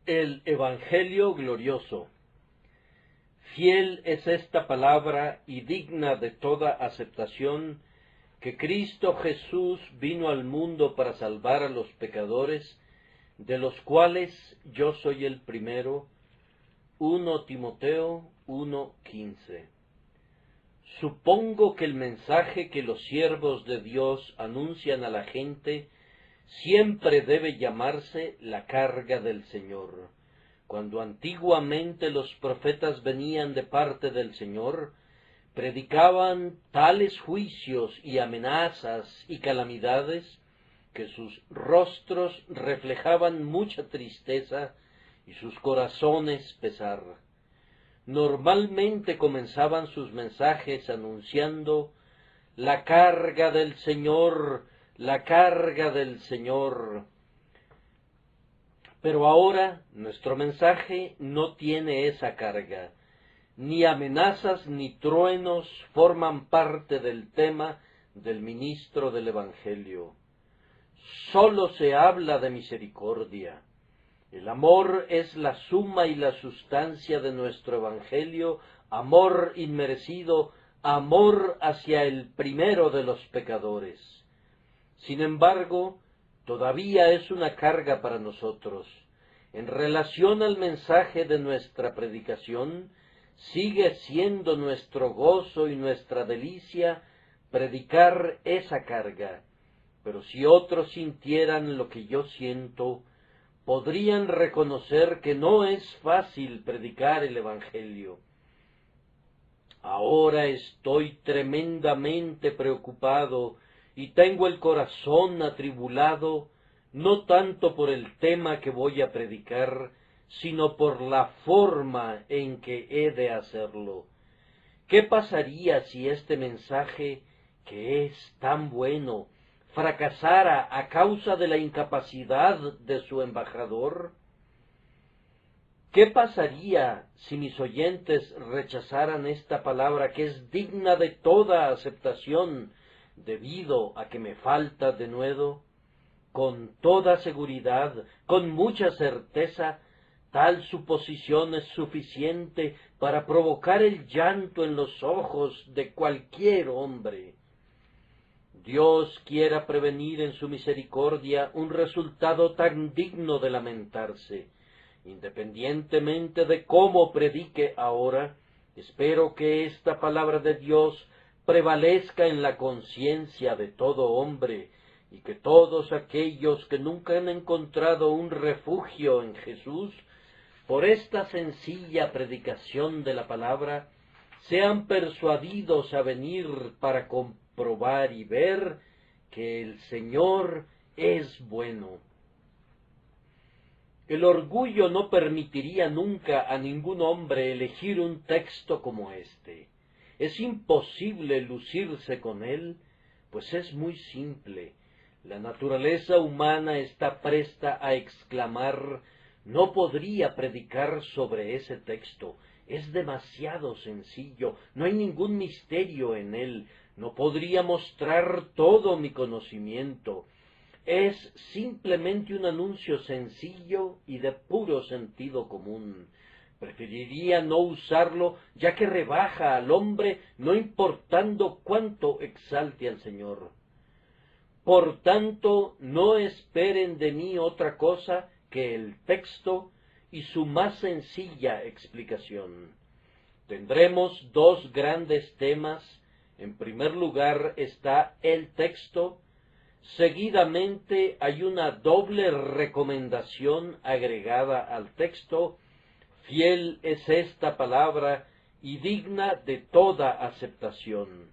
El Evangelio glorioso. Fiel es esta palabra y digna de toda aceptación, que Cristo Jesús vino al mundo para salvar a los pecadores, de los cuales yo soy el primero. 1 Timoteo 1:15. Supongo que el mensaje que los siervos de Dios anuncian a la gente siempre debe llamarse la carga del Señor. Cuando antiguamente los profetas venían de parte del Señor, predicaban tales juicios y amenazas y calamidades que sus rostros reflejaban mucha tristeza y sus corazones pesar. Normalmente comenzaban sus mensajes anunciando: la carga del Señor, la carga del Señor. Pero ahora nuestro mensaje no tiene esa carga. Ni amenazas ni truenos forman parte del tema del ministro del Evangelio. Sólo se habla de misericordia. El amor es la suma y la sustancia de nuestro Evangelio, amor inmerecido, amor hacia el primero de los pecadores. Sin embargo, todavía es una carga para nosotros. En relación al mensaje de nuestra predicación, sigue siendo nuestro gozo y nuestra delicia predicar esa carga. Pero si otros sintieran lo que yo siento, podrían reconocer que no es fácil predicar el Evangelio. Ahora estoy tremendamente preocupado y tengo el corazón atribulado, no tanto por el tema que voy a predicar, sino por la forma en que he de hacerlo. ¿Qué pasaría si este mensaje, que es tan bueno, fracasara a causa de la incapacidad de su embajador? ¿Qué pasaría si mis oyentes rechazaran esta palabra que es digna de toda aceptación, debido a que me falta denuedo? Con toda seguridad, con mucha certeza, tal suposición es suficiente para provocar el llanto en los ojos de cualquier hombre. Dios quiera prevenir en su misericordia un resultado tan digno de lamentarse. Independientemente de cómo predique ahora, espero que esta palabra de Dios prevalezca en la conciencia de todo hombre, y que todos aquellos que nunca han encontrado un refugio en Jesús, por esta sencilla predicación de la palabra, sean persuadidos a venir para comprobar y ver que el Señor es bueno. El orgullo no permitiría nunca a ningún hombre elegir un texto como este. Es imposible lucirse con él, pues es muy simple. La naturaleza humana está presta a exclamar: no podría predicar sobre ese texto, es demasiado sencillo, no hay ningún misterio en él, no podría mostrar todo mi conocimiento. Es simplemente un anuncio sencillo y de puro sentido común. Preferiría no usarlo, ya que rebaja al hombre, no importando cuánto exalte al Señor. Por tanto, no esperen de mí otra cosa que el texto y su más sencilla explicación. Tendremos dos grandes temas. En primer lugar está el texto. Seguidamente hay una doble recomendación agregada al texto: fiel es esta palabra y digna de toda aceptación.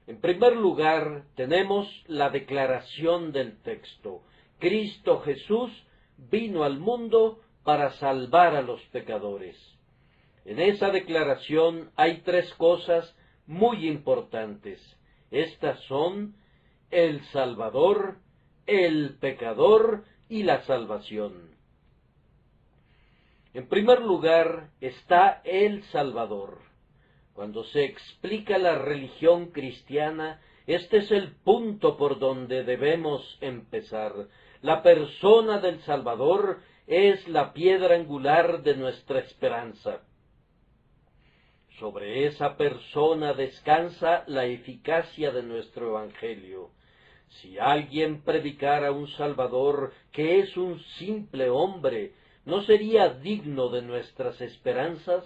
En primer lugar, tenemos la declaración del texto. Cristo Jesús vino al mundo para salvar a los pecadores. En esa declaración hay tres cosas muy importantes. Estas son el Salvador, el pecador y la salvación. En primer lugar está el Salvador. Cuando se explica la religión cristiana, este es el punto por donde debemos empezar. La persona del Salvador es la piedra angular de nuestra esperanza. Sobre esa persona descansa la eficacia de nuestro Evangelio. Si alguien predicara un Salvador que es un simple hombre, ¿no sería digno de nuestras esperanzas?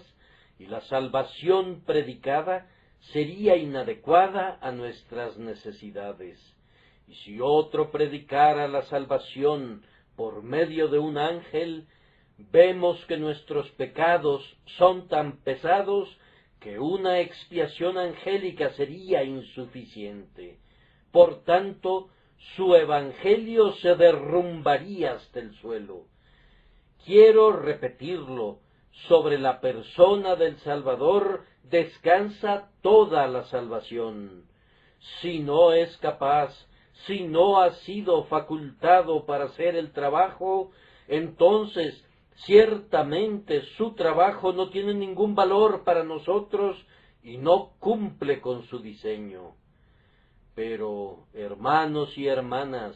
Y la salvación predicada sería inadecuada a nuestras necesidades. Y si otro predicara la salvación por medio de un ángel, vemos que nuestros pecados son tan pesados que una expiación angélica sería insuficiente. Por tanto, su evangelio se derrumbaría hasta el suelo. Quiero repetirlo, sobre la persona del Salvador descansa toda la salvación. Si no es capaz, si no ha sido facultado para hacer el trabajo, entonces ciertamente su trabajo no tiene ningún valor para nosotros y no cumple con su diseño. Pero, hermanos y hermanas,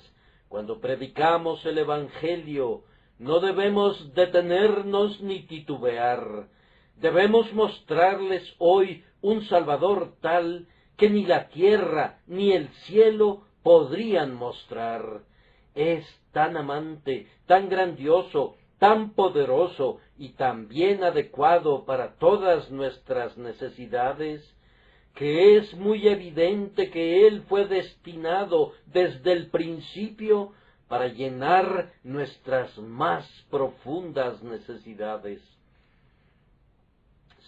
cuando predicamos el Evangelio, no debemos detenernos ni titubear. Debemos mostrarles hoy un Salvador tal que ni la tierra ni el cielo podrían mostrar. Es tan amante, tan grandioso, tan poderoso y tan bien adecuado para todas nuestras necesidades, que es muy evidente que Él fue destinado desde el principio para llenar nuestras más profundas necesidades.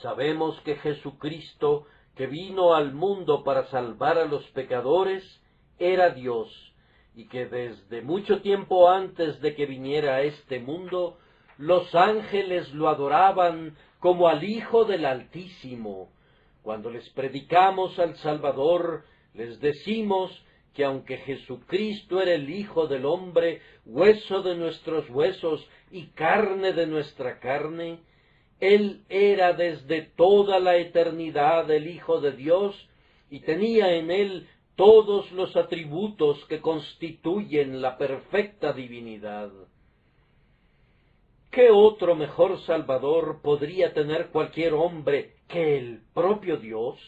Sabemos que Jesucristo, que vino al mundo para salvar a los pecadores, era Dios, y que desde mucho tiempo antes de que viniera a este mundo, los ángeles lo adoraban como al Hijo del Altísimo. Cuando les predicamos al Salvador, les decimos que aunque Jesucristo era el Hijo del hombre, hueso de nuestros huesos y carne de nuestra carne, Él era desde toda la eternidad el Hijo de Dios y tenía en Él todos los atributos que constituyen la perfecta divinidad. ¿Qué otro mejor Salvador podría tener cualquier hombre que el propio Dios?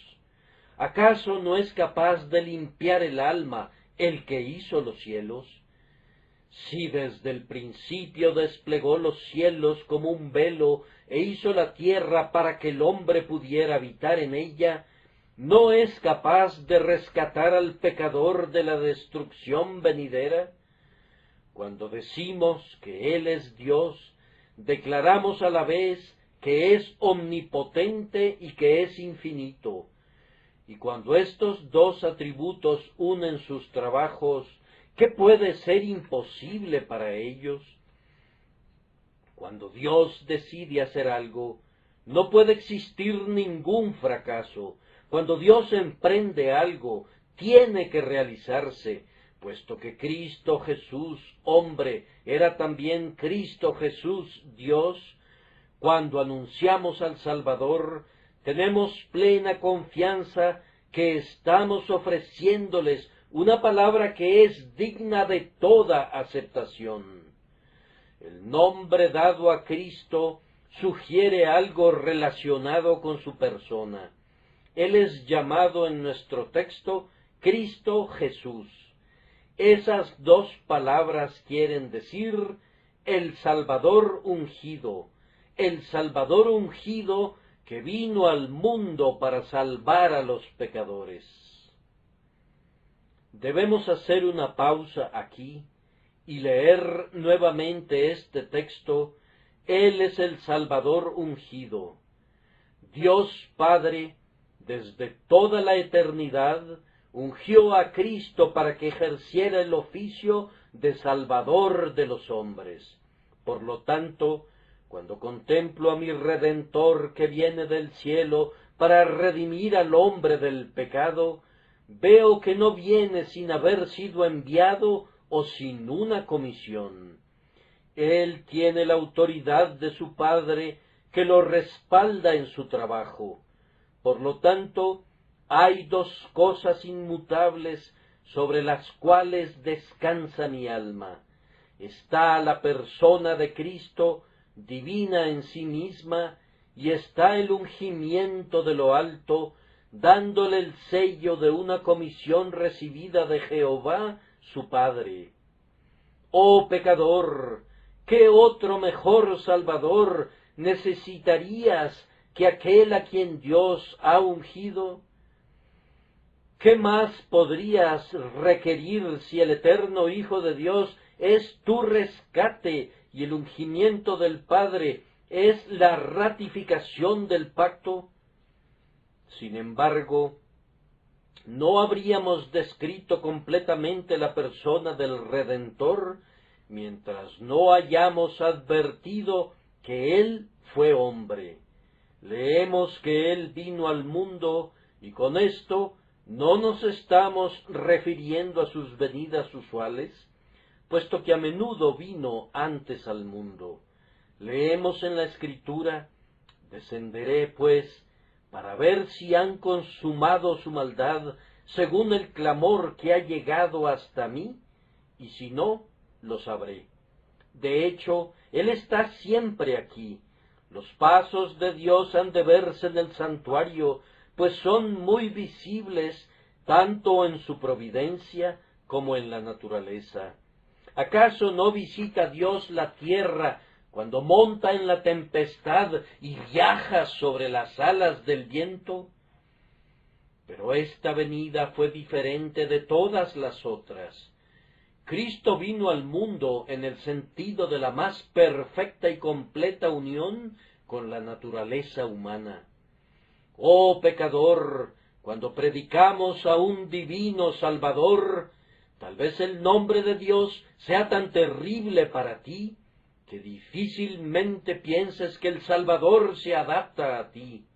¿Acaso no es capaz de limpiar el alma el que hizo los cielos? Si desde el principio desplegó los cielos como un velo e hizo la tierra para que el hombre pudiera habitar en ella, ¿no es capaz de rescatar al pecador de la destrucción venidera? Cuando decimos que Él es Dios, declaramos a la vez que es omnipotente y que es infinito. Y cuando estos dos atributos unen sus trabajos, ¿qué puede ser imposible para ellos? Cuando Dios decide hacer algo, no puede existir ningún fracaso. Cuando Dios emprende algo, tiene que realizarse, puesto que Cristo Jesús, hombre, era también Cristo Jesús, Dios. Cuando anunciamos al Salvador, tenemos plena confianza que estamos ofreciéndoles una palabra que es digna de toda aceptación. El nombre dado a Cristo sugiere algo relacionado con su persona. Él es llamado en nuestro texto Cristo Jesús. Esas dos palabras quieren decir el Salvador ungido, el Salvador ungido que vino al mundo para salvar a los pecadores. Debemos hacer una pausa aquí y leer nuevamente este texto. Él es el Salvador ungido. Dios Padre, desde toda la eternidad, ungió a Cristo para que ejerciera el oficio de Salvador de los hombres. Por lo tanto, cuando contemplo a mi Redentor que viene del cielo para redimir al hombre del pecado, veo que no viene sin haber sido enviado o sin una comisión. Él tiene la autoridad de su Padre que lo respalda en su trabajo. Por lo tanto, hay dos cosas inmutables sobre las cuales descansa mi alma. está la persona de Cristo, divina en sí misma, y está el ungimiento de lo alto, dándole el sello de una comisión recibida de Jehová, su Padre. Oh pecador, ¿qué otro mejor Salvador necesitarías que aquel a quien Dios ha ungido? ¿Qué más podrías requerir si el eterno Hijo de Dios es tu rescate y el ungimiento del Padre es la ratificación del pacto? Sin embargo, no habríamos descrito completamente la persona del Redentor mientras no hayamos advertido que Él fue hombre. Leemos que Él vino al mundo y con esto no nos estamos refiriendo a sus venidas usuales, puesto que a menudo vino antes al mundo. Leemos en la Escritura: descenderé, pues, para ver si han consumado su maldad según el clamor que ha llegado hasta mí, y si no, lo sabré. De hecho, Él está siempre aquí. Los pasos de Dios han de verse en el santuario, pues son muy visibles tanto en su providencia como en la naturaleza. ¿Acaso no visita Dios la tierra cuando monta en la tempestad y viaja sobre las alas del viento? Pero esta venida fue diferente de todas las otras. Cristo vino al mundo en el sentido de la más perfecta y completa unión con la naturaleza humana. Oh pecador, cuando predicamos a un divino Salvador, tal vez el nombre de Dios sea tan terrible para ti que difícilmente pienses que el Salvador se adapta a ti.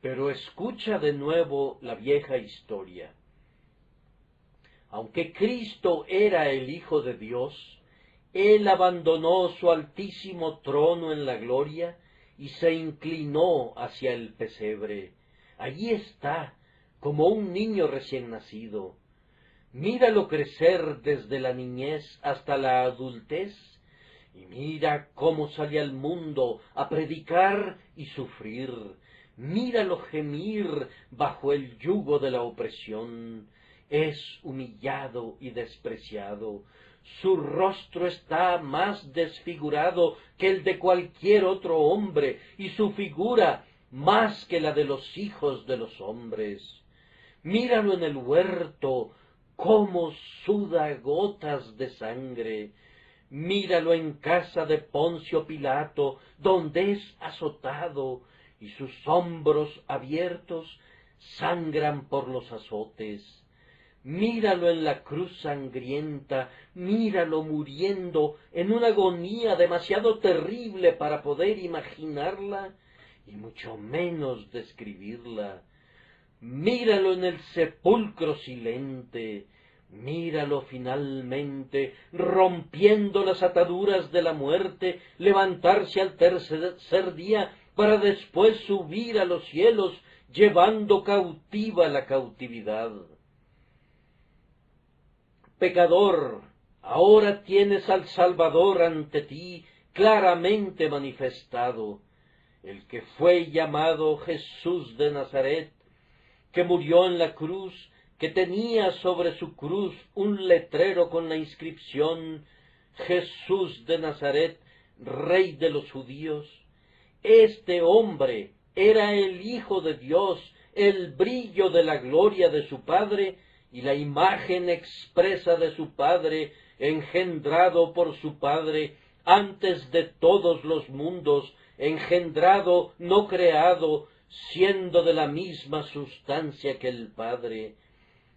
Pero escucha de nuevo la vieja historia. Aunque Cristo era el Hijo de Dios, Él abandonó su altísimo trono en la gloria y se inclinó hacia el pesebre. Allí está, como un niño recién nacido. Míralo crecer desde la niñez hasta la adultez, y mira cómo sale al mundo a predicar y sufrir. Míralo gemir bajo el yugo de la opresión. Es humillado y despreciado. Su rostro está más desfigurado que el de cualquier otro hombre, y su figura más que la de los hijos de los hombres. Míralo en el huerto, cómo suda gotas de sangre. Míralo en casa de Poncio Pilato, donde es azotado, y sus hombros abiertos sangran por los azotes. Míralo en la cruz sangrienta, míralo muriendo en una agonía demasiado terrible para poder imaginarla, y mucho menos describirla. Míralo en el sepulcro silente, míralo finalmente, rompiendo las ataduras de la muerte, levantarse al tercer día para después subir a los cielos, llevando cautiva la cautividad. Pecador, ahora tienes al Salvador ante ti claramente manifestado, el que fue llamado Jesús de Nazaret, que murió en la cruz, que tenía sobre su cruz un letrero con la inscripción: Jesús de Nazaret, Rey de los judíos. Este hombre era el Hijo de Dios, el brillo de la gloria de su Padre, y la imagen expresa de su Padre, engendrado por su Padre antes de todos los mundos, engendrado, no creado, siendo de la misma sustancia que el Padre.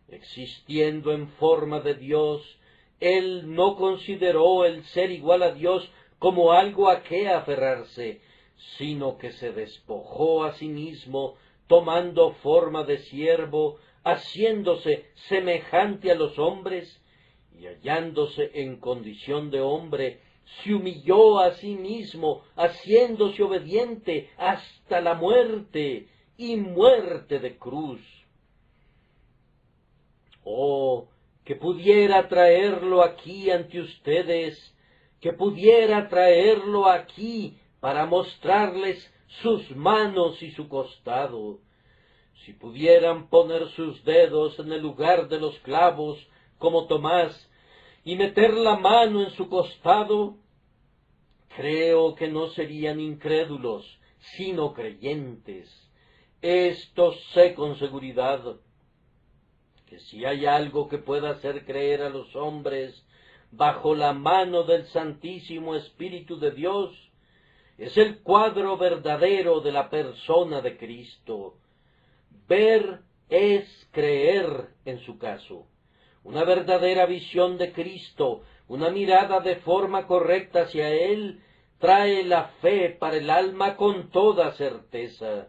Existiendo en forma de Dios, Él no consideró el ser igual a Dios como algo a qué aferrarse, sino que se despojó a sí mismo, tomando forma de siervo, haciéndose semejante a los hombres, y hallándose en condición de hombre, se humilló a sí mismo, haciéndose obediente hasta la muerte, y muerte de cruz. Oh, que pudiera traerlo aquí ante ustedes, que pudiera traerlo aquí para mostrarles sus manos y su costado. Si pudieran poner sus dedos en el lugar de los clavos, como Tomás, y meter la mano en su costado, creo que no serían incrédulos, sino creyentes. Esto sé con seguridad, que si hay algo que pueda hacer creer a los hombres bajo la mano del Santísimo Espíritu de Dios, es el cuadro verdadero de la persona de Cristo. Ver es creer en su caso. Una verdadera visión de Cristo, una mirada de forma correcta hacia Él, trae la fe para el alma con toda certeza.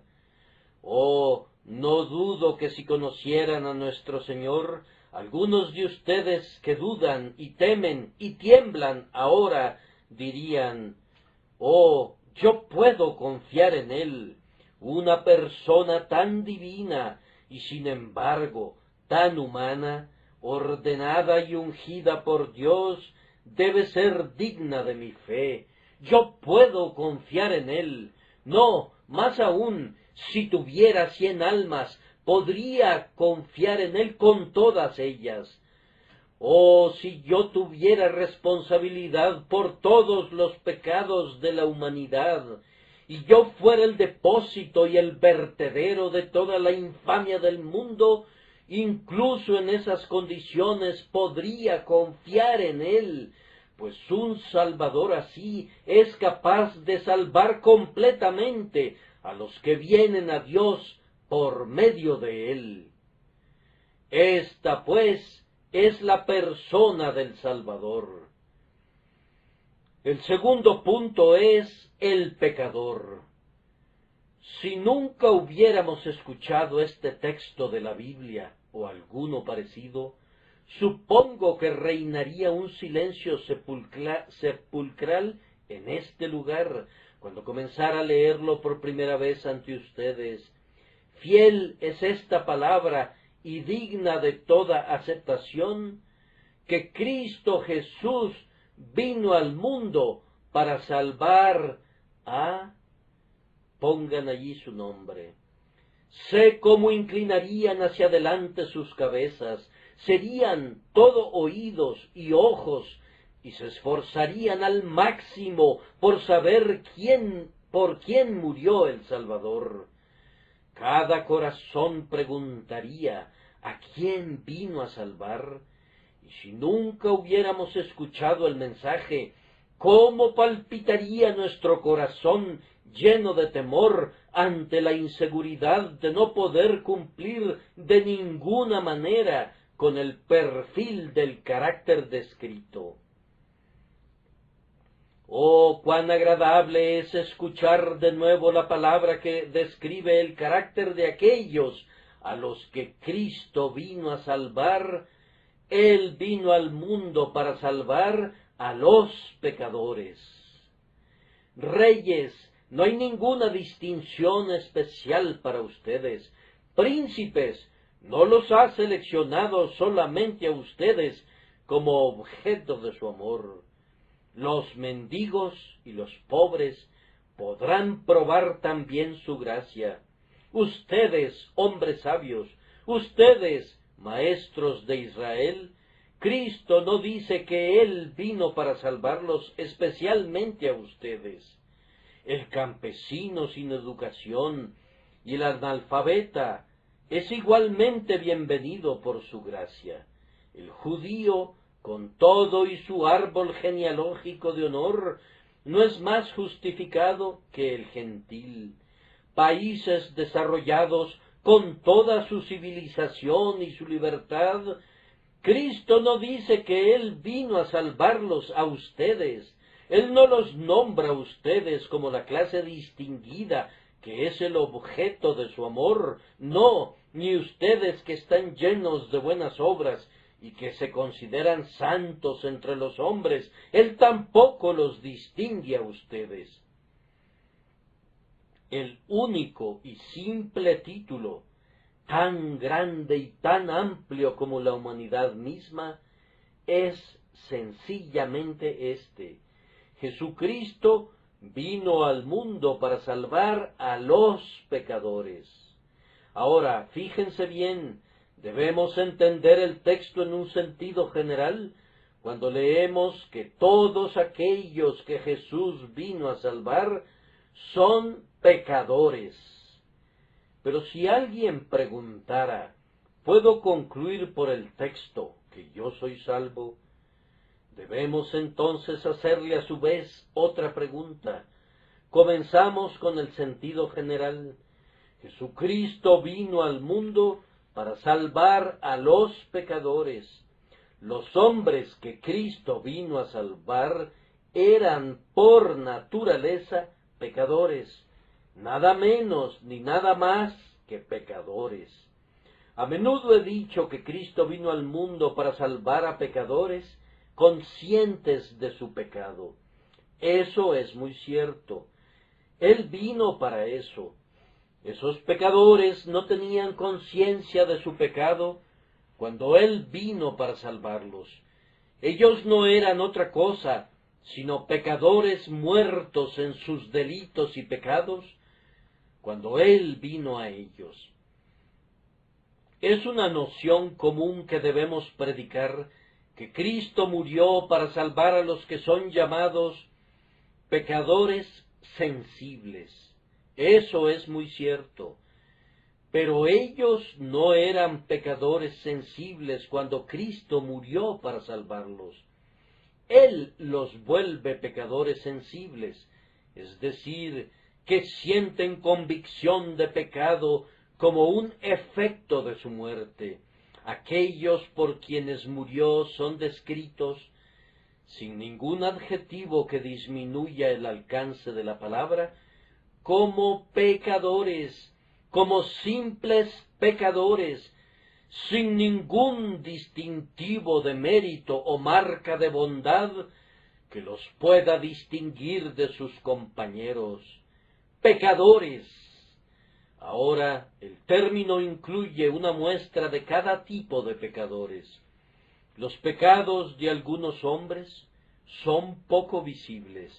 Oh, no dudo que si conocieran a nuestro Señor, algunos de ustedes que dudan y temen y tiemblan ahora dirían: oh, yo puedo confiar en Él, una persona tan divina y sin embargo tan humana, ordenada y ungida por Dios, debe ser digna de mi fe. Yo puedo confiar en Él. No, más aún, si tuviera 100 almas, podría confiar en Él con todas ellas. Oh, si yo tuviera responsabilidad por todos los pecados de la humanidad, y yo fuera el depósito y el vertedero de toda la infamia del mundo, incluso en esas condiciones podría confiar en Él, pues un Salvador así es capaz de salvar completamente a los que vienen a Dios por medio de Él. Esta, pues, es la persona del Salvador. El segundo punto es el pecador. Si nunca hubiéramos escuchado este texto de la Biblia o alguno parecido, supongo que reinaría un silencio sepulcral en este lugar cuando comenzara a leerlo por primera vez ante ustedes. Fiel es esta palabra y digna de toda aceptación, que Cristo Jesús vino al mundo para salvar a... Pongan allí su nombre. Sé cómo inclinarían hacia adelante sus cabezas, serían todo oídos y ojos, y se esforzarían al máximo por saber por quién murió el Salvador. Cada corazón preguntaría: ¿a quién vino a salvar? Y si nunca hubiéramos escuchado el mensaje, ¿cómo palpitaría nuestro corazón lleno de temor ante la inseguridad de no poder cumplir de ninguna manera con el perfil del carácter descrito? Oh, cuán agradable es escuchar de nuevo la palabra que describe el carácter de aquellos a los que Cristo vino a salvar. Él vino al mundo para salvar a los pecadores. Reyes, no hay ninguna distinción especial para ustedes. Príncipes, no los ha seleccionado solamente a ustedes como objeto de su amor. Los mendigos y los pobres podrán probar también su gracia. Ustedes, hombres sabios, ustedes, maestros de Israel, Cristo no dice que Él vino para salvarlos especialmente a ustedes. El campesino sin educación y el analfabeta es igualmente bienvenido por su gracia. El judío, con todo y su árbol genealógico de honor, no es más justificado que el gentil. Países desarrollados con toda su civilización y su libertad, Cristo no dice que Él vino a salvarlos a ustedes. Él no los nombra a ustedes como la clase distinguida que es el objeto de su amor. No, ni ustedes que están llenos de buenas obras y que se consideran santos entre los hombres. Él tampoco los distingue a ustedes. El único y simple título tan grande y tan amplio como la humanidad misma, es sencillamente este: Jesucristo vino al mundo para salvar a los pecadores. Ahora, fíjense bien, debemos entender el texto en un sentido general cuando leemos que todos aquellos que Jesús vino a salvar son pecadores. Pero si alguien preguntara, ¿puedo concluir por el texto que yo soy salvo? Debemos entonces hacerle a su vez otra pregunta. Comenzamos con el sentido general. Jesucristo vino al mundo para salvar a los pecadores. Los hombres que Cristo vino a salvar eran por naturaleza pecadores, nada menos ni nada más que pecadores. A menudo he dicho que Cristo vino al mundo para salvar a pecadores conscientes de su pecado. Eso es muy cierto. Él vino para eso. Esos pecadores no tenían conciencia de su pecado cuando Él vino para salvarlos. Ellos no eran otra cosa sino pecadores muertos en sus delitos y pecados cuando Él vino a ellos. Es una noción común que debemos predicar, que Cristo murió para salvar a los que son llamados pecadores sensibles. Eso es muy cierto. Pero ellos no eran pecadores sensibles cuando Cristo murió para salvarlos. Él los vuelve pecadores sensibles, es decir, que sienten convicción de pecado como un efecto de su muerte. Aquellos por quienes murió son descritos, sin ningún adjetivo que disminuya el alcance de la palabra, como pecadores, como simples pecadores, sin ningún distintivo de mérito o marca de bondad que los pueda distinguir de sus compañeros. Pecadores. Ahora, el término incluye una muestra de cada tipo de pecadores. Los pecados de algunos hombres son poco visibles,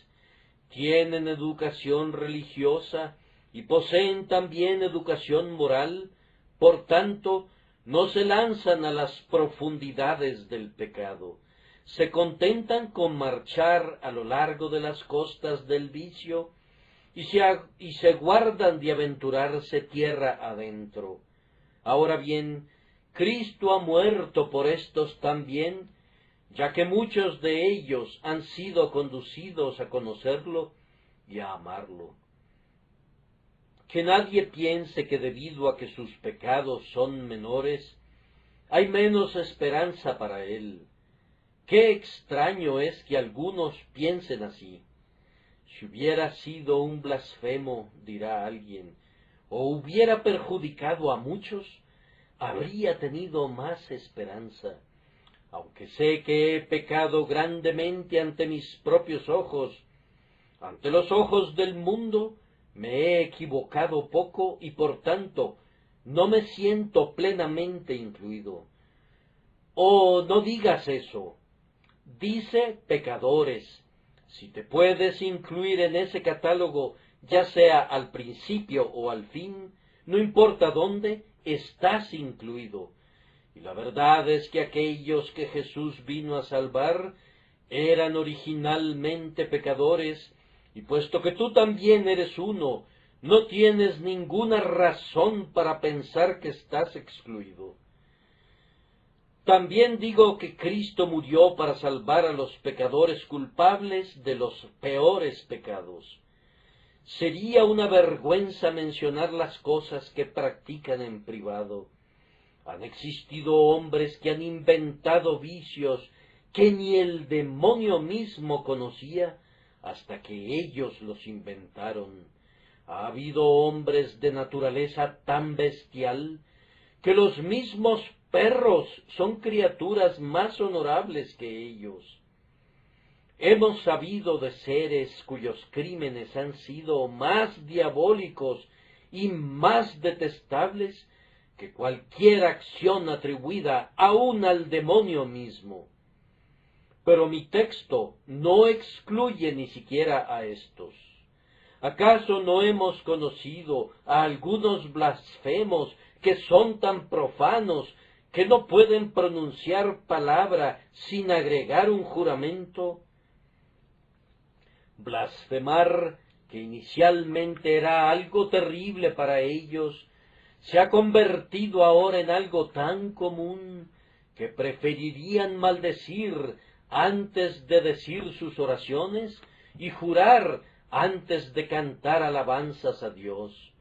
tienen educación religiosa y poseen también educación moral, por tanto, no se lanzan a las profundidades del pecado, se contentan con marchar a lo largo de las costas del vicio y se guardan de aventurarse tierra adentro. Ahora bien, Cristo ha muerto por estos también, ya que muchos de ellos han sido conducidos a conocerlo y a amarlo. Que nadie piense que debido a que sus pecados son menores, hay menos esperanza para él. Qué extraño es que algunos piensen así. Si hubiera sido un blasfemo, dirá alguien, o hubiera perjudicado a muchos, habría tenido más esperanza. Aunque sé que he pecado grandemente ante mis propios ojos, ante los ojos del mundo, me he equivocado poco y por tanto no me siento plenamente incluido. Oh, no digas eso. Dice pecadores. Si te puedes incluir en ese catálogo, ya sea al principio o al fin, no importa dónde, estás incluido. Y la verdad es que aquellos que Jesús vino a salvar eran originalmente pecadores, y puesto que tú también eres uno, no tienes ninguna razón para pensar que estás excluido. También digo que Cristo murió para salvar a los pecadores culpables de los peores pecados. Sería una vergüenza mencionar las cosas que practican en privado. Han existido hombres que han inventado vicios que ni el demonio mismo conocía hasta que ellos los inventaron. Ha habido hombres de naturaleza tan bestial que los mismos perros son criaturas más honorables que ellos. Hemos sabido de seres cuyos crímenes han sido más diabólicos y más detestables que cualquier acción atribuida aún al demonio mismo. Pero mi texto no excluye ni siquiera a estos. ¿Acaso no hemos conocido a algunos blasfemos que son tan profanos que no pueden pronunciar palabra sin agregar un juramento? Blasfemar, que inicialmente era algo terrible para ellos, se ha convertido ahora en algo tan común que preferirían maldecir antes de decir sus oraciones y jurar antes de cantar alabanzas a Dios.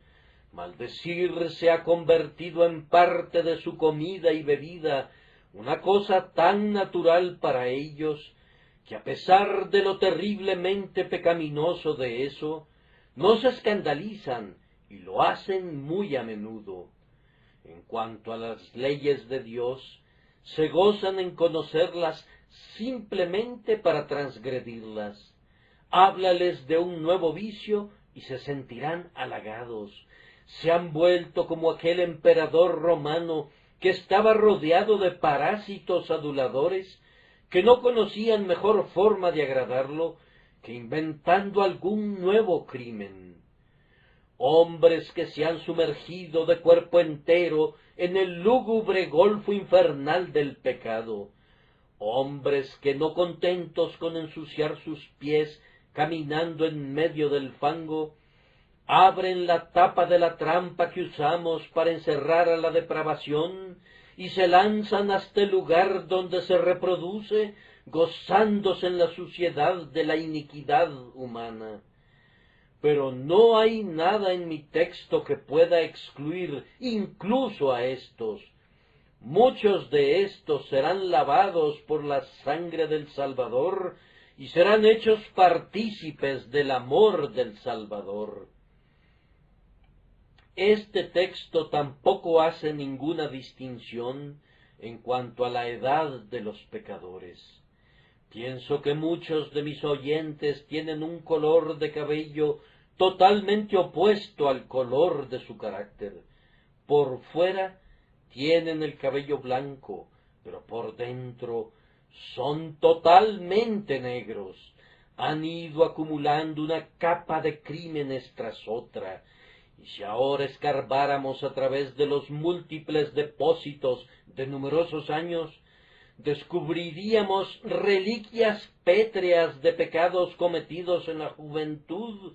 Maldecir se ha convertido en parte de su comida y bebida, una cosa tan natural para ellos, que a pesar de lo terriblemente pecaminoso de eso, no se escandalizan y lo hacen muy a menudo. En cuanto a las leyes de Dios, se gozan en conocerlas simplemente para transgredirlas. Háblales de un nuevo vicio y se sentirán halagados. Se han vuelto como aquel emperador romano que estaba rodeado de parásitos aduladores que no conocían mejor forma de agradarlo que inventando algún nuevo crimen. Hombres que se han sumergido de cuerpo entero en el lúgubre golfo infernal del pecado. Hombres que, no contentos con ensuciar sus pies caminando en medio del fango, abren la tapa de la trampa que usamos para encerrar a la depravación y se lanzan hasta el lugar donde se reproduce, gozándose en la suciedad de la iniquidad humana. Pero no hay nada en mi texto que pueda excluir incluso a estos. Muchos de estos serán lavados por la sangre del Salvador y serán hechos partícipes del amor del Salvador. Este texto tampoco hace ninguna distinción en cuanto a la edad de los pecadores. Pienso que muchos de mis oyentes tienen un color de cabello totalmente opuesto al color de su carácter. Por fuera tienen el cabello blanco, pero por dentro son totalmente negros. Han ido acumulando una capa de crímenes tras otra, y si ahora escarbáramos a través de los múltiples depósitos de numerosos años, descubriríamos reliquias pétreas de pecados cometidos en la juventud,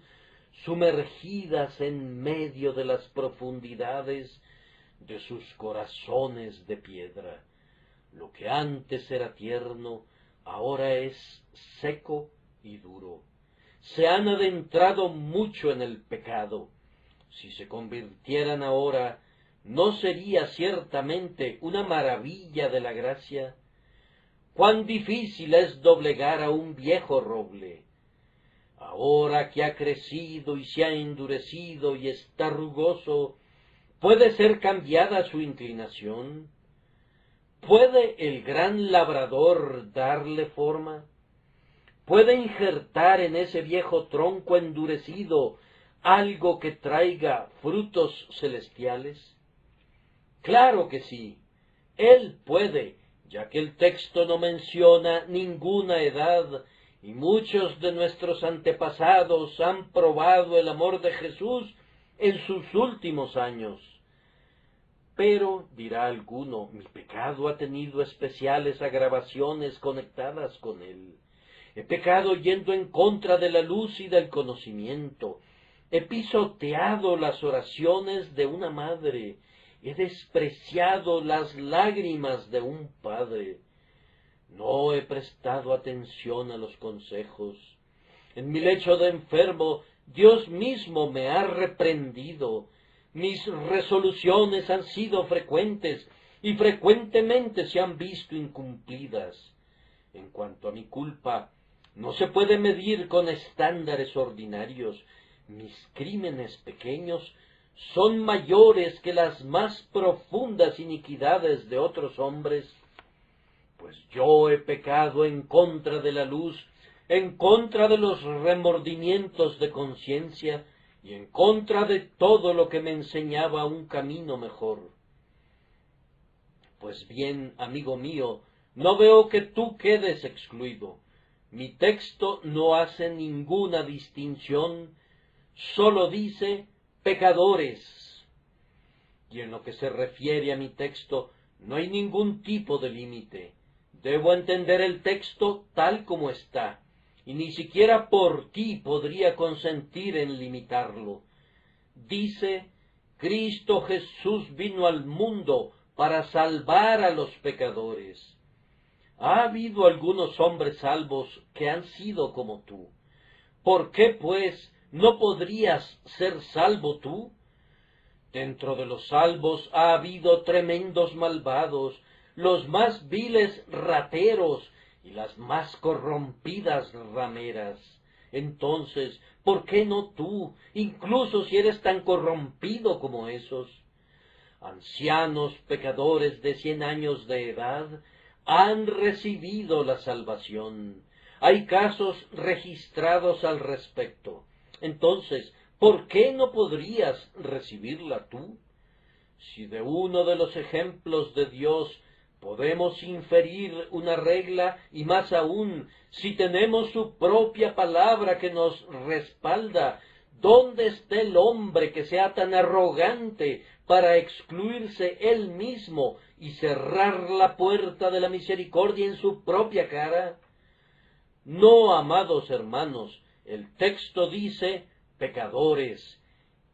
sumergidas en medio de las profundidades de sus corazones de piedra. Lo que antes era tierno, ahora es seco y duro. Se han adentrado mucho en el pecado. Si se convirtieran ahora, ¿no sería ciertamente una maravilla de la gracia? Cuán difícil es doblegar a un viejo roble. Ahora que ha crecido y se ha endurecido y está rugoso, ¿puede ser cambiada su inclinación? ¿Puede el gran labrador darle forma? ¿Puede injertar en ese viejo tronco endurecido algo que traiga frutos celestiales? Claro que sí, él puede, ya que el texto no menciona ninguna edad, y muchos de nuestros antepasados han probado el amor de Jesús en sus últimos años. Pero, dirá alguno, mi pecado ha tenido especiales agravaciones conectadas con él. He pecado yendo en contra de la luz y del conocimiento. He pisoteado las oraciones de una madre. He despreciado las lágrimas de un padre. No he prestado atención a los consejos. En mi lecho de enfermo, Dios mismo me ha reprendido. Mis resoluciones han sido frecuentes y frecuentemente se han visto incumplidas. En cuanto a mi culpa, no se puede medir con estándares ordinarios. Mis crímenes pequeños son mayores que las más profundas iniquidades de otros hombres, pues yo he pecado en contra de la luz, en contra de los remordimientos de conciencia y en contra de todo lo que me enseñaba un camino mejor. Pues bien, amigo mío, no veo que tú quedes excluido. Mi texto no hace ninguna distinción, sólo dice pecadores. Y en lo que se refiere a mi texto, no hay ningún tipo de límite. Debo entender el texto tal como está, y ni siquiera por ti podría consentir en limitarlo. Dice, Cristo Jesús vino al mundo para salvar a los pecadores. Ha habido algunos hombres salvos que han sido como tú. ¿Por qué, pues, no podrías ser salvo tú? Dentro de los salvos ha habido tremendos malvados, los más viles rateros y las más corrompidas rameras. Entonces, ¿por qué no tú, incluso si eres tan corrompido como esos? Ancianos pecadores de 100 años de edad han recibido la salvación. Hay casos registrados al respecto. Entonces, ¿por qué no podrías recibirla tú? Si de uno de los ejemplos de Dios podemos inferir una regla, y más aún, si tenemos su propia palabra que nos respalda, ¿dónde está el hombre que sea tan arrogante para excluirse él mismo y cerrar la puerta de la misericordia en su propia cara? No, amados hermanos, el texto dice pecadores.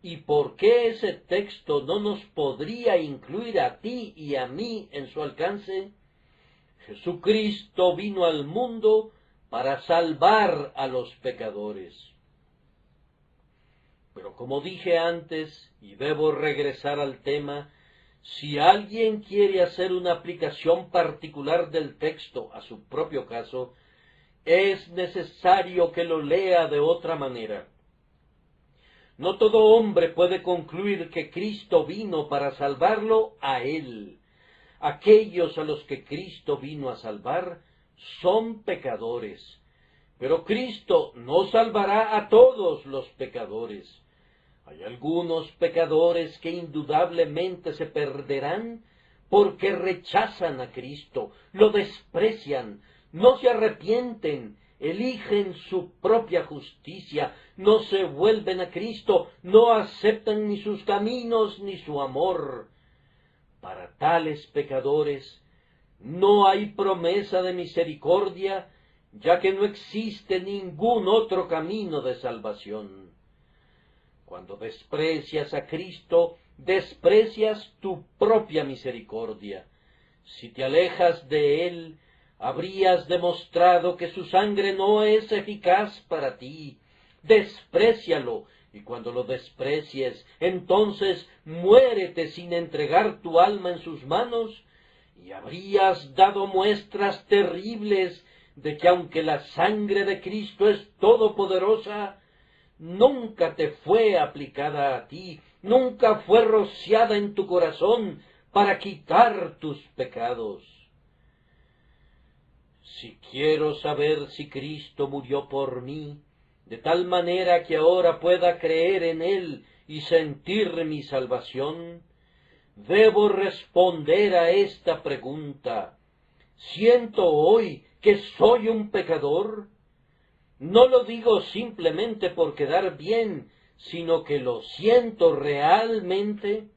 ¿Y por qué ese texto no nos podría incluir a ti y a mí en su alcance? Jesucristo vino al mundo para salvar a los pecadores. Pero como dije antes, y debo regresar al tema, si alguien quiere hacer una aplicación particular del texto a su propio caso, es necesario que lo lea de otra manera. No todo hombre puede concluir que Cristo vino para salvarlo a él. Aquellos a los que Cristo vino a salvar son pecadores. Pero Cristo no salvará a todos los pecadores. Hay algunos pecadores que indudablemente se perderán porque rechazan a Cristo, lo desprecian, no se arrepienten, eligen su propia justicia, no se vuelven a Cristo, no aceptan ni sus caminos ni su amor. Para tales pecadores no hay promesa de misericordia, ya que no existe ningún otro camino de salvación. Cuando desprecias a Cristo, desprecias tu propia misericordia. Si te alejas de Él, habrías demostrado que su sangre no es eficaz para ti. Desprécialo, y cuando lo desprecies, entonces muérete sin entregar tu alma en sus manos, y habrías dado muestras terribles de que aunque la sangre de Cristo es todopoderosa, nunca te fue aplicada a ti, nunca fue rociada en tu corazón para quitar tus pecados. Si quiero saber si Cristo murió por mí, de tal manera que ahora pueda creer en Él y sentir mi salvación, debo responder a esta pregunta: ¿siento hoy que soy un pecador? No lo digo simplemente por quedar bien, sino que lo siento realmente.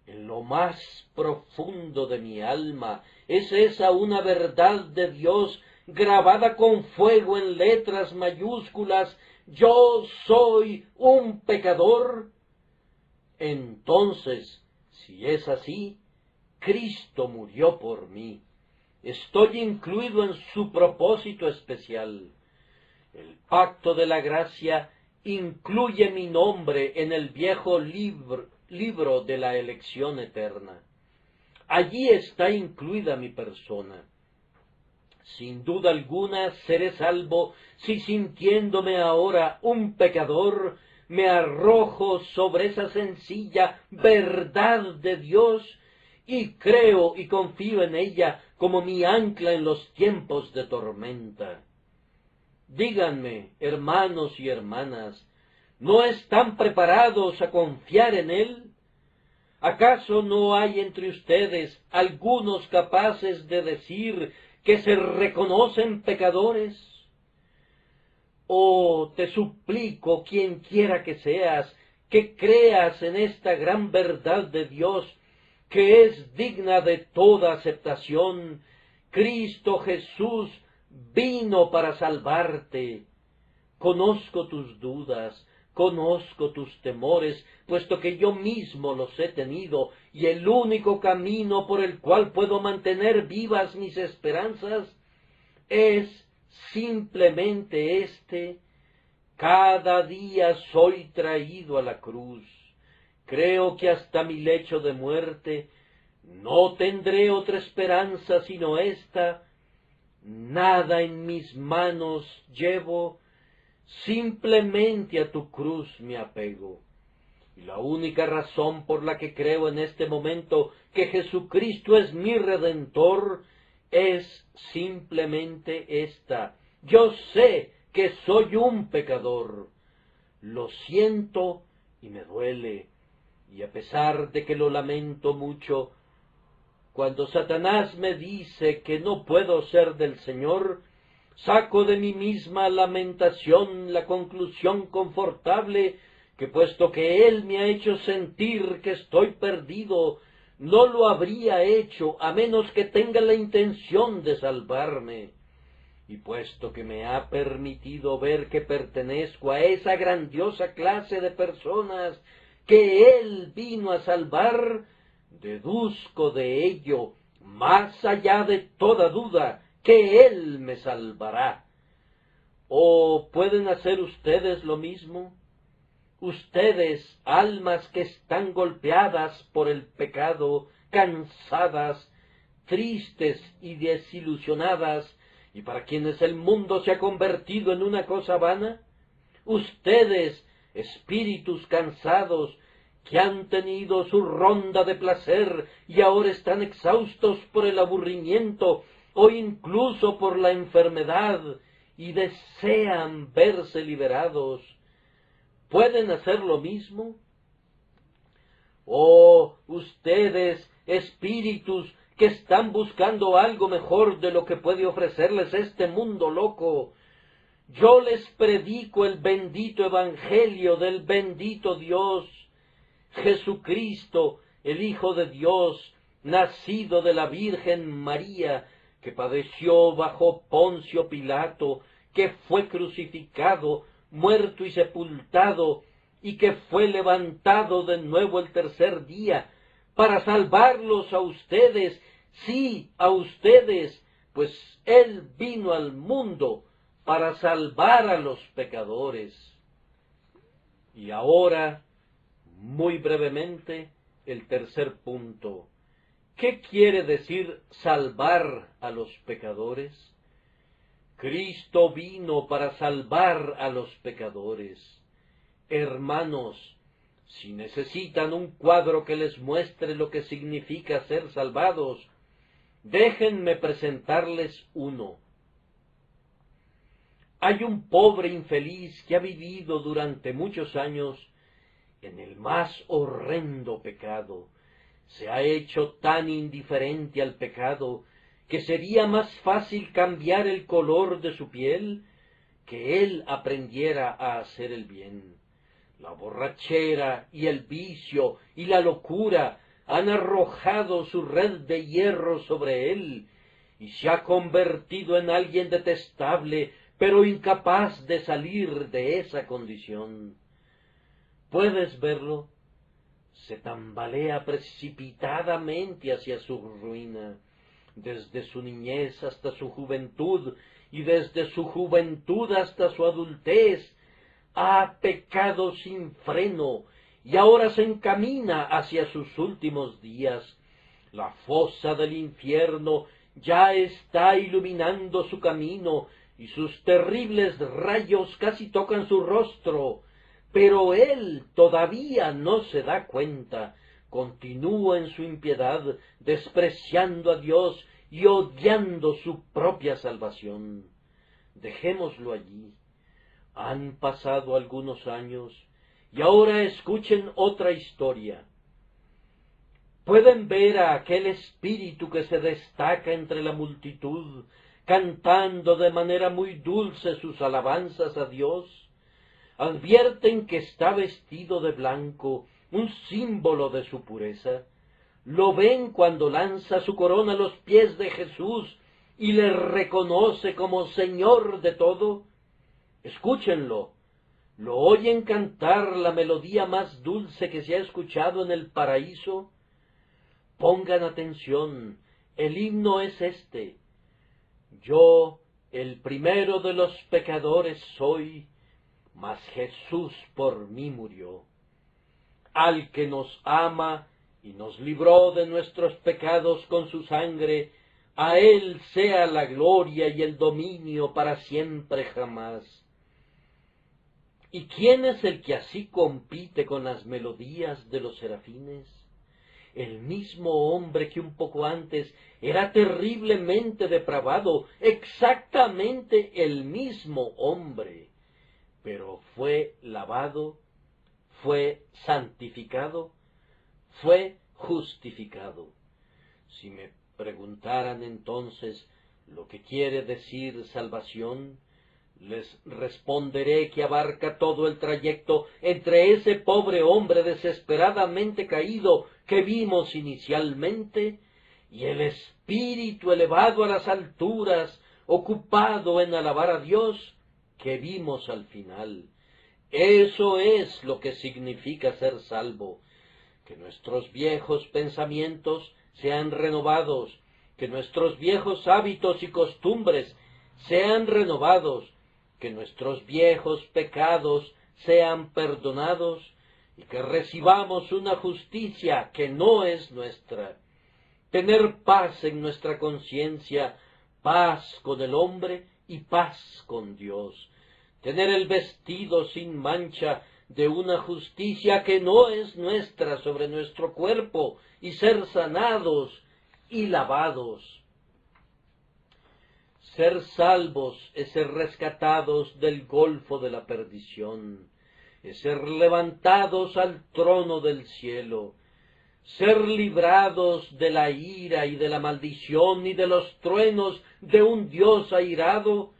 En lo más profundo de mi alma es esa una verdad de Dios grabada con fuego en letras mayúsculas: yo soy un pecador. Entonces, si es así, Cristo murió por mí. Estoy incluido en su propósito especial. El pacto de la gracia incluye mi nombre en el viejo libro de la elección eterna. Allí está incluida mi persona. Sin duda alguna seré salvo si, sintiéndome ahora un pecador, me arrojo sobre esa sencilla verdad de Dios y creo y confío en ella como mi ancla en los tiempos de tormenta. Díganme, hermanos y hermanas, ¿no están preparados a confiar en Él? ¿Acaso no hay entre ustedes algunos capaces de decir que se reconocen pecadores? Oh, te suplico, quien quiera que seas, que creas en esta gran verdad de Dios, que es digna de toda aceptación. Cristo Jesús vino para salvarte. Conozco tus dudas, conozco tus temores, puesto que yo mismo los he tenido, y el único camino por el cual puedo mantener vivas mis esperanzas es simplemente este: cada día soy traído a la cruz. Creo que hasta mi lecho de muerte no tendré otra esperanza sino esta. Nada en mis manos llevo, simplemente a tu cruz me apego. Y la única razón por la que creo en este momento que Jesucristo es mi Redentor es simplemente esta: yo sé que soy un pecador. Lo siento y me duele, y a pesar de que lo lamento mucho, cuando Satanás me dice que no puedo ser del Señor, saco de mi misma lamentación la conclusión confortable que, puesto que Él me ha hecho sentir que estoy perdido, no lo habría hecho a menos que tenga la intención de salvarme. Y puesto que me ha permitido ver que pertenezco a esa grandiosa clase de personas que Él vino a salvar, deduzco de ello, más allá de toda duda, que Él me salvará. ¿O pueden hacer ustedes lo mismo? Ustedes, almas que están golpeadas por el pecado, cansadas, tristes y desilusionadas, y para quienes el mundo se ha convertido en una cosa vana. Ustedes, espíritus cansados, que han tenido su ronda de placer y ahora están exhaustos por el aburrimiento o incluso por la enfermedad y desean verse liberados, ¿pueden hacer lo mismo? Oh, ustedes, espíritus que están buscando algo mejor de lo que puede ofrecerles este mundo loco, yo les predico el bendito evangelio del bendito Dios. Jesucristo, el Hijo de Dios, nacido de la Virgen María, que padeció bajo Poncio Pilato, que fue crucificado, muerto y sepultado, y que fue levantado de nuevo el tercer día, para salvarlos a ustedes, sí, a ustedes, pues Él vino al mundo para salvar a los pecadores. Y ahora, muy brevemente, el tercer punto. ¿Qué quiere decir salvar a los pecadores? Cristo vino para salvar a los pecadores. Hermanos, si necesitan un cuadro que les muestre lo que significa ser salvados, déjenme presentarles uno. Hay un pobre infeliz que ha vivido durante muchos años en el más horrendo pecado. Se ha hecho tan indiferente al pecado que sería más fácil cambiar el color de su piel que él aprendiera a hacer el bien. La borrachera y el vicio y la locura han arrojado su red de hierro sobre él, y se ha convertido en alguien detestable, pero incapaz de salir de esa condición. ¿Puedes verlo? Se tambalea precipitadamente hacia su ruina, desde su niñez hasta su juventud, y desde su juventud hasta su adultez, ha pecado sin freno, y ahora se encamina hacia sus últimos días. La fosa del infierno ya está iluminando su camino, y sus terribles rayos casi tocan su rostro, pero él todavía no se da cuenta. Continúa en su impiedad, despreciando a Dios y odiando su propia salvación. Dejémoslo allí. Han pasado algunos años, y ahora escuchen otra historia. Pueden ver a aquel espíritu que se destaca entre la multitud, cantando de manera muy dulce sus alabanzas a Dios. Advierten que está vestido de blanco, un símbolo de su pureza. Lo ven cuando lanza su corona a los pies de Jesús y le reconoce como Señor de todo. Escúchenlo. ¿Lo oyen cantar la melodía más dulce que se ha escuchado en el paraíso? Pongan atención, el himno es este: yo, el primero de los pecadores soy, mas Jesús por mí murió. Al que nos ama y nos libró de nuestros pecados con su sangre, a él sea la gloria y el dominio para siempre jamás. ¿Y quién es el que así compite con las melodías de los serafines? El mismo hombre que un poco antes era terriblemente depravado, exactamente el mismo hombre, pero fue lavado, fue santificado, fue justificado. Si me preguntaran entonces lo que quiere decir salvación, les responderé que abarca todo el trayecto entre ese pobre hombre desesperadamente caído que vimos inicialmente y el espíritu elevado a las alturas, ocupado en alabar a Dios, que vimos al final. Eso es lo que significa ser salvo, que nuestros viejos pensamientos sean renovados, que nuestros viejos hábitos y costumbres sean renovados, que nuestros viejos pecados sean perdonados y que recibamos una justicia que no es nuestra. Tener paz en nuestra conciencia, paz con el hombre y paz con Dios. Tener el vestido sin mancha de una justicia que no es nuestra sobre nuestro cuerpo y ser sanados y lavados. Ser salvos es ser rescatados del golfo de la perdición, es ser levantados al trono del cielo, ser librados de la ira y de la maldición y de los truenos de un Dios airado,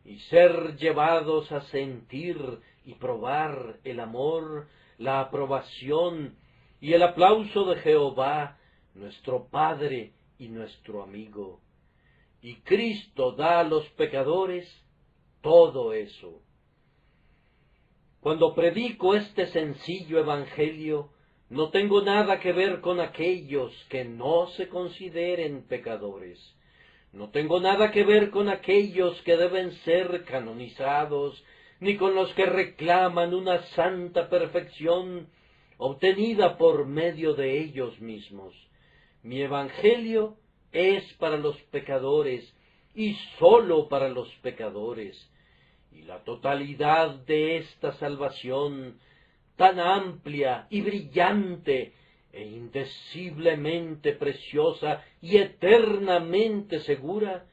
y ser llevados a sentir y probar el amor, la aprobación y el aplauso de Jehová, nuestro Padre y nuestro amigo. Y Cristo da a los pecadores todo eso. Cuando predico este sencillo evangelio, no tengo nada que ver con aquellos que no se consideren pecadores. No tengo nada que ver con aquellos que deben ser canonizados, ni con los que reclaman una santa perfección obtenida por medio de ellos mismos. Mi evangelio es para los pecadores y sólo para los pecadores, y la totalidad de esta salvación, tan amplia y brillante e indeciblemente preciosa y eternamente segura,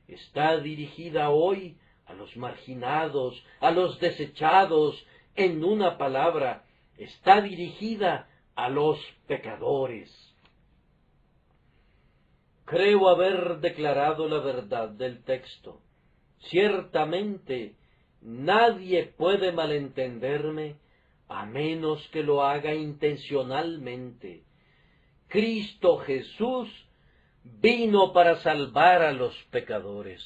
está dirigida hoy a los marginados, a los desechados, en una palabra, está dirigida a los pecadores. Creo haber declarado la verdad del texto. Ciertamente, nadie puede malentenderme a menos que lo haga intencionalmente. Cristo Jesús vino para salvar a los pecadores.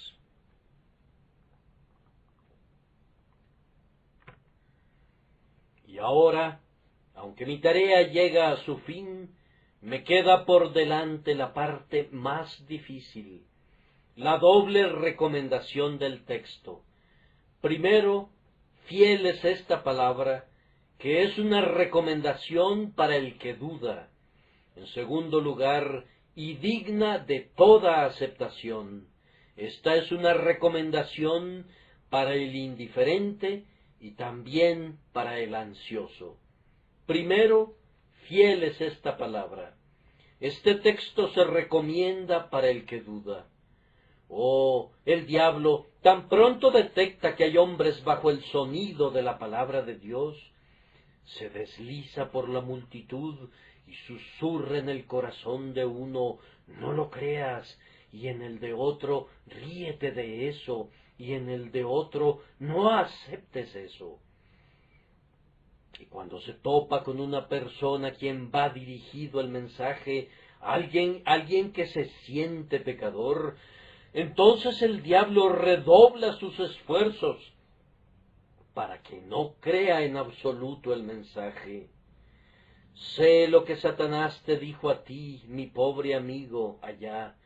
Y ahora, aunque mi tarea llega a su fin, me queda por delante la parte más difícil, la doble recomendación del texto. Primero, fiel es esta palabra, que es una recomendación para el que duda. En segundo lugar, y digna de toda aceptación, esta es una recomendación para el indiferente y también para el ansioso. Primero, fiel es esta palabra. Este texto se recomienda para el que duda. Oh, el diablo tan pronto detecta que hay hombres bajo el sonido de la palabra de Dios, se desliza por la multitud y susurra en el corazón de uno, no lo creas, y en el de otro, ríete de eso, y en el de otro, no aceptes eso. Y cuando se topa con una persona a quien va dirigido el mensaje, alguien que se siente pecador, entonces el diablo redobla sus esfuerzos para que no crea en absoluto el mensaje. Sé lo que Satanás te dijo a ti, mi pobre amigo, allá.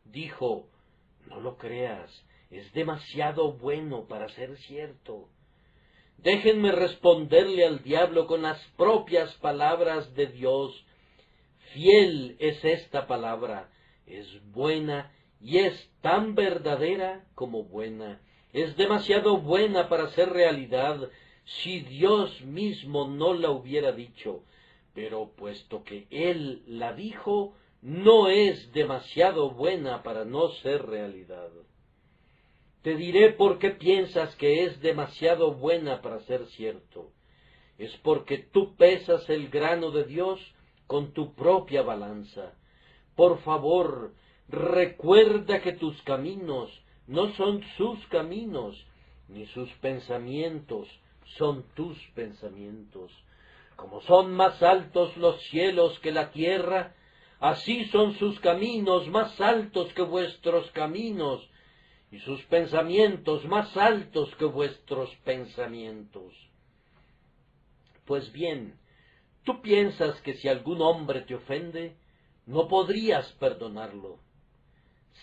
Dijo, no lo creas, es demasiado bueno para ser cierto. Déjenme responderle al diablo con las propias palabras de Dios. Fiel es esta palabra, es buena y es tan verdadera como buena. Es demasiado buena para ser realidad si Dios mismo no la hubiera dicho. Pero puesto que Él la dijo, no es demasiado buena para no ser realidad. Te diré por qué piensas que es demasiado buena para ser cierto. Es porque tú pesas el grano de Dios con tu propia balanza. Por favor, recuerda que tus caminos no son sus caminos, ni sus pensamientos son tus pensamientos. Como son más altos los cielos que la tierra, así son sus caminos más altos que vuestros caminos, y sus pensamientos más altos que vuestros pensamientos. Pues bien, tú piensas que si algún hombre te ofende, no podrías perdonarlo.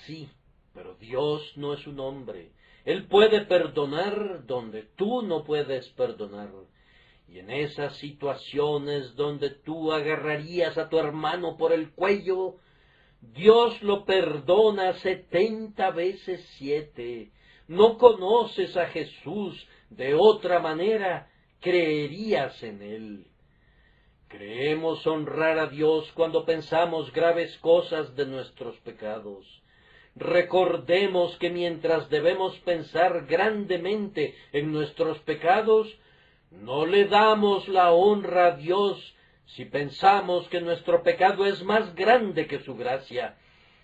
Sí, pero Dios no es un hombre. Él puede perdonar donde tú no puedes perdonar. Y en esas situaciones donde tú agarrarías a tu hermano por el cuello, Dios lo perdona 70 veces 7. No conoces a Jesús de otra manera, creerías en Él. Creemos honrar a Dios cuando pensamos graves cosas de nuestros pecados. Recordemos que mientras debemos pensar grandemente en nuestros pecados, no le damos la honra a Dios si pensamos que nuestro pecado es más grande que su gracia.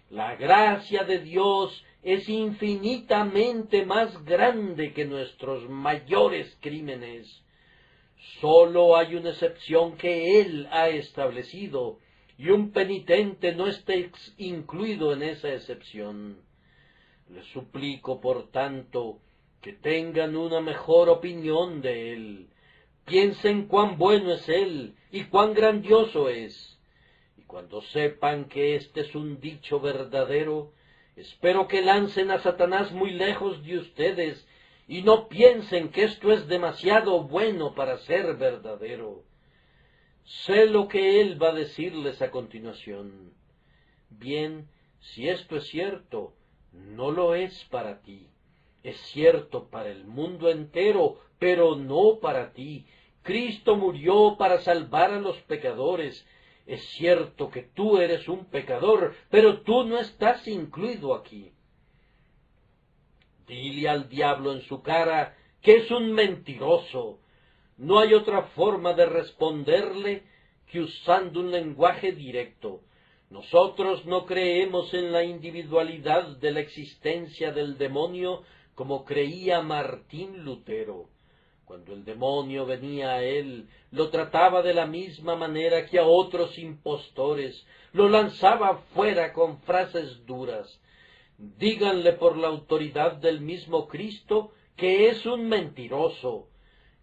La gracia de Dios es infinitamente más grande que nuestros mayores crímenes. Solo hay una excepción que Él ha establecido, y un penitente no está incluido en esa excepción. Les suplico, por tanto, que tengan una mejor opinión de Él. Piensen cuán bueno es Él y cuán grandioso es. Y cuando sepan que este es un dicho verdadero, espero que lancen a Satanás muy lejos de ustedes y no piensen que esto es demasiado bueno para ser verdadero. Sé lo que Él va a decirles a continuación. Bien, si esto es cierto, no lo es para ti. Es cierto para el mundo entero, pero no para ti. Cristo murió para salvar a los pecadores. Es cierto que tú eres un pecador, pero tú no estás incluido aquí. Dile al diablo en su cara que es un mentiroso. No hay otra forma de responderle que usando un lenguaje directo. Nosotros no creemos en la individualidad de la existencia del demonio como creía Martín Lutero. Cuando el demonio venía a él, lo trataba de la misma manera que a otros impostores, lo lanzaba fuera con frases duras. Díganle por la autoridad del mismo Cristo que es un mentiroso.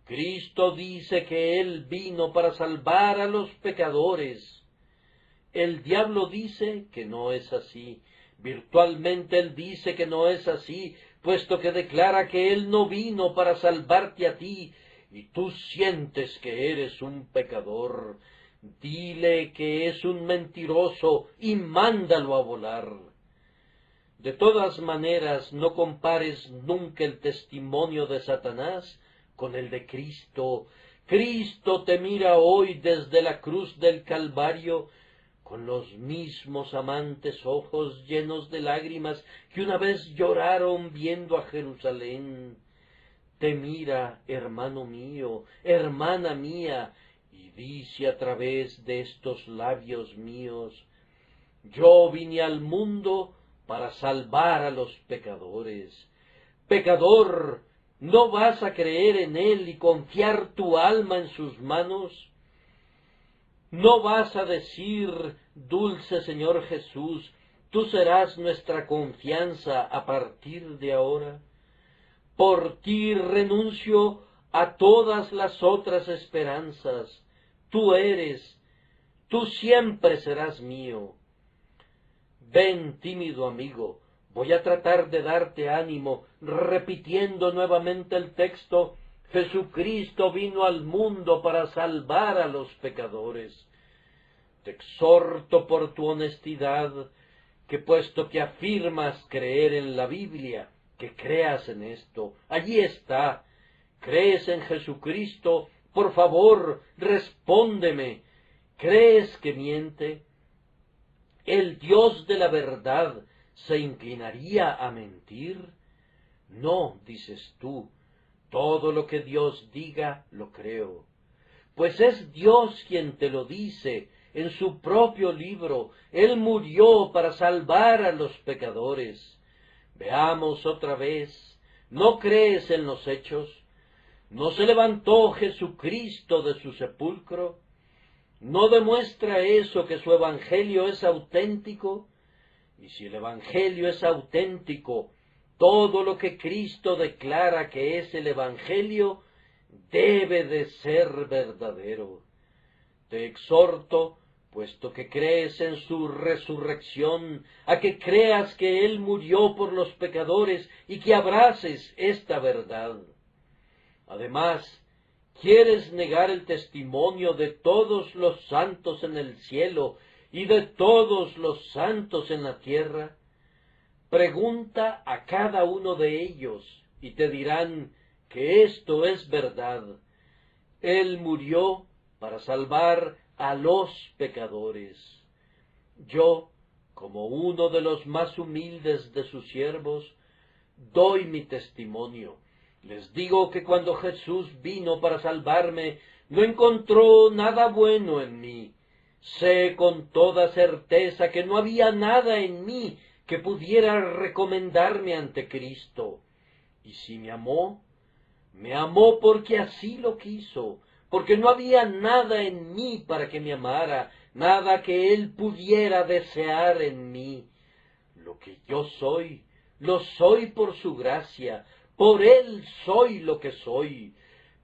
Cristo dice que Él vino para salvar a los pecadores. El diablo dice que no es así. Virtualmente él dice que no es así, puesto que declara que Él no vino para salvarte a ti, y tú sientes que eres un pecador. Dile que es un mentiroso y mándalo a volar. De todas maneras, no compares nunca el testimonio de Satanás con el de Cristo. Cristo te mira hoy desde la cruz del Calvario con los mismos amantes ojos llenos de lágrimas que una vez lloraron viendo a Jerusalén. Te mira, hermano mío, hermana mía, y dice a través de estos labios míos: yo vine al mundo para salvar a los pecadores. Pecador, ¿no vas a creer en Él y confiar tu alma en sus manos? ¿No vas a decir: dulce Señor Jesús, tú serás nuestra confianza a partir de ahora? Por ti renuncio a todas las otras esperanzas. Tú siempre serás mío. Ven, tímido amigo, voy a tratar de darte ánimo, repitiendo nuevamente el texto: Jesucristo vino al mundo para salvar a los pecadores. Te exhorto por tu honestidad, que puesto que afirmas creer en la Biblia, que creas en esto. Allí está. ¿Crees en Jesucristo? Por favor, respóndeme. ¿Crees que miente? ¿El Dios de la verdad se inclinaría a mentir? No, dices tú, todo lo que Dios diga lo creo. Pues es Dios quien te lo dice en su propio libro. Él murió para salvar a los pecadores. Veamos otra vez. ¿No crees en los hechos? ¿No se levantó Jesucristo de su sepulcro? ¿No demuestra eso que su evangelio es auténtico? Y si el evangelio es auténtico, todo lo que Cristo declara que es el evangelio debe de ser verdadero. Te exhorto, puesto que crees en su resurrección, a que creas que Él murió por los pecadores y que abraces esta verdad. Además, ¿quieres negar el testimonio de todos los santos en el cielo y de todos los santos en la tierra? Pregunta a cada uno de ellos y te dirán que esto es verdad. Él murió para salvar a los pecadores. Yo, como uno de los más humildes de sus siervos, doy mi testimonio. Les digo que cuando Jesús vino para salvarme, no encontró nada bueno en mí. Sé con toda certeza que no había nada en mí que pudiera recomendarme ante Cristo. Y si me amó porque así lo quiso, porque no había nada en mí para que me amara, nada que Él pudiera desear en mí. Lo que yo soy, lo soy por su gracia, por Él soy lo que soy.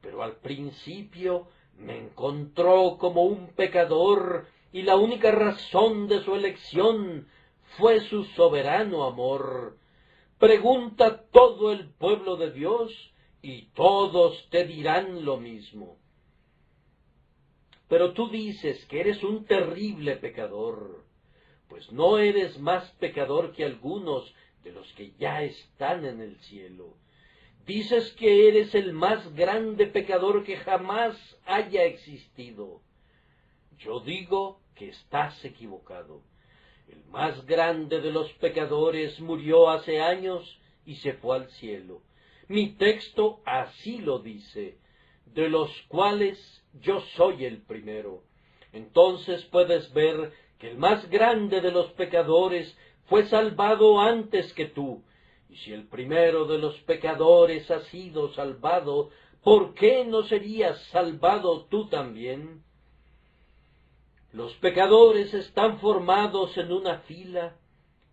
Pero al principio me encontró como un pecador, y la única razón de su elección fue su soberano amor. Pregunta todo el pueblo de Dios, y todos te dirán lo mismo. Pero tú dices que eres un terrible pecador, pues no eres más pecador que algunos de los que ya están en el cielo. Dices que eres el más grande pecador que jamás haya existido. Yo digo que estás equivocado. El más grande de los pecadores murió hace años y se fue al cielo. Mi texto así lo dice, de los cuales yo soy el primero. Entonces puedes ver que el más grande de los pecadores fue salvado antes que tú. Y si el primero de los pecadores ha sido salvado, ¿por qué no serías salvado tú también? Los pecadores están formados en una fila,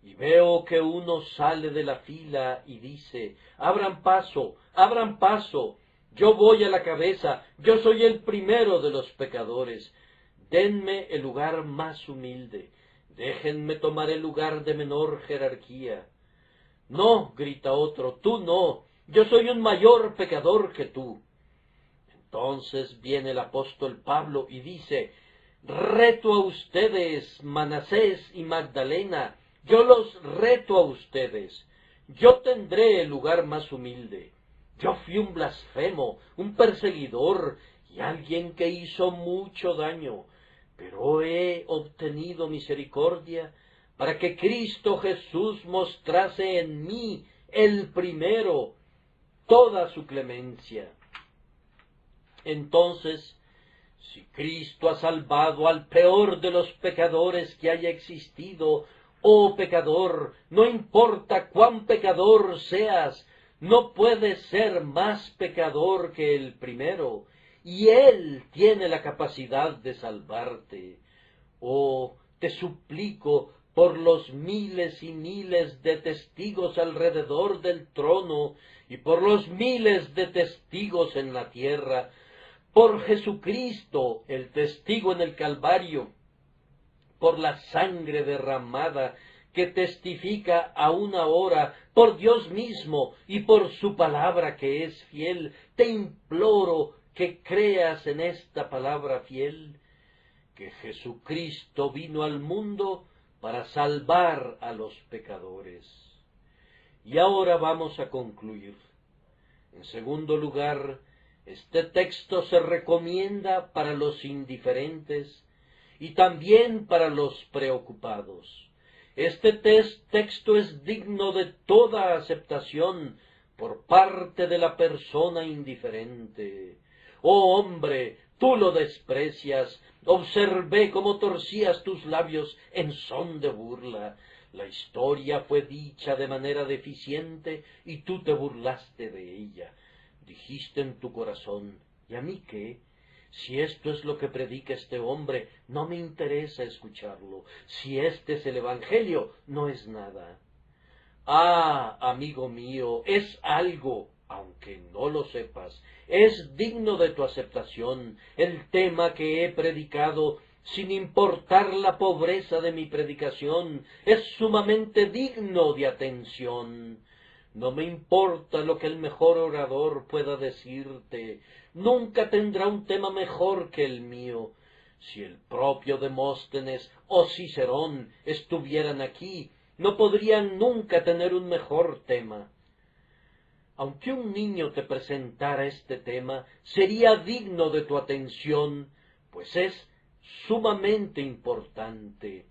y veo que uno sale de la fila y dice: abran paso, yo voy a la cabeza, yo soy el primero de los pecadores. Denme el lugar más humilde, déjenme tomar el lugar de menor jerarquía. No, grita otro, tú no, yo soy un mayor pecador que tú. Entonces viene el apóstol Pablo y dice: reto a ustedes, Manasés y Magdalena, yo los reto a ustedes. Yo tendré el lugar más humilde. Yo fui un blasfemo, un perseguidor y alguien que hizo mucho daño, pero he obtenido misericordia para que Cristo Jesús mostrase en mí, el primero, toda su clemencia. Entonces, Si Cristo ha salvado al peor de los pecadores que haya existido, oh pecador, no importa cuán pecador seas, no puedes ser más pecador que el primero, y Él tiene la capacidad de salvarte. Oh, te suplico por los miles y miles de testigos alrededor del trono, y por los miles de testigos en la tierra, por Jesucristo, el testigo en el Calvario, por la sangre derramada que testifica aún ahora, por Dios mismo y por su palabra que es fiel, te imploro que creas en esta palabra fiel, que Jesucristo vino al mundo para salvar a los pecadores. Y ahora vamos a concluir. En segundo lugar, este texto se recomienda para los indiferentes y también para los preocupados. Este texto es digno de toda aceptación por parte de la persona indiferente. Oh hombre, tú lo desprecias. Observé cómo torcías tus labios en son de burla. La historia fue dicha de manera deficiente y tú te burlaste de ella. Dijiste en tu corazón, ¿y a mí qué? Si esto es lo que predica este hombre, no me interesa escucharlo. Si este es el Evangelio, no es nada. Ah, amigo mío, es algo, aunque no lo sepas, es digno de tu aceptación el tema que he predicado, sin importar la pobreza de mi predicación, es sumamente digno de atención. No me importa lo que el mejor orador pueda decirte, nunca tendrá un tema mejor que el mío. Si el propio Demóstenes o Cicerón estuvieran aquí, no podrían nunca tener un mejor tema. Aunque un niño te presentara este tema, sería digno de tu atención, pues es sumamente importante.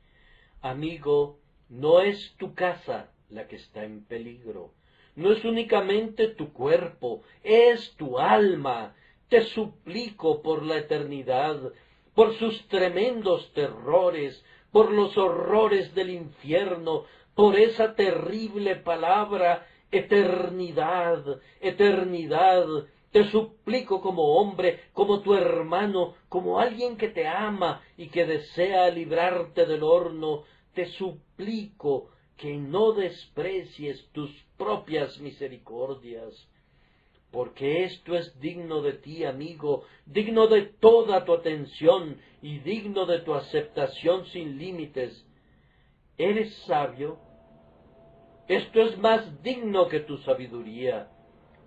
Amigo, no es tu casa la que está en peligro. No es únicamente tu cuerpo, es tu alma. Te suplico por la eternidad, por sus tremendos terrores, por los horrores del infierno, por esa terrible palabra, eternidad, eternidad. Te suplico como hombre, como tu hermano, como alguien que te ama y que desea librarte del horno, te suplico que no desprecies tus propias misericordias, porque esto es digno de ti, amigo, digno de toda tu atención y digno de tu aceptación sin límites. ¿Eres sabio? Esto es más digno que tu sabiduría.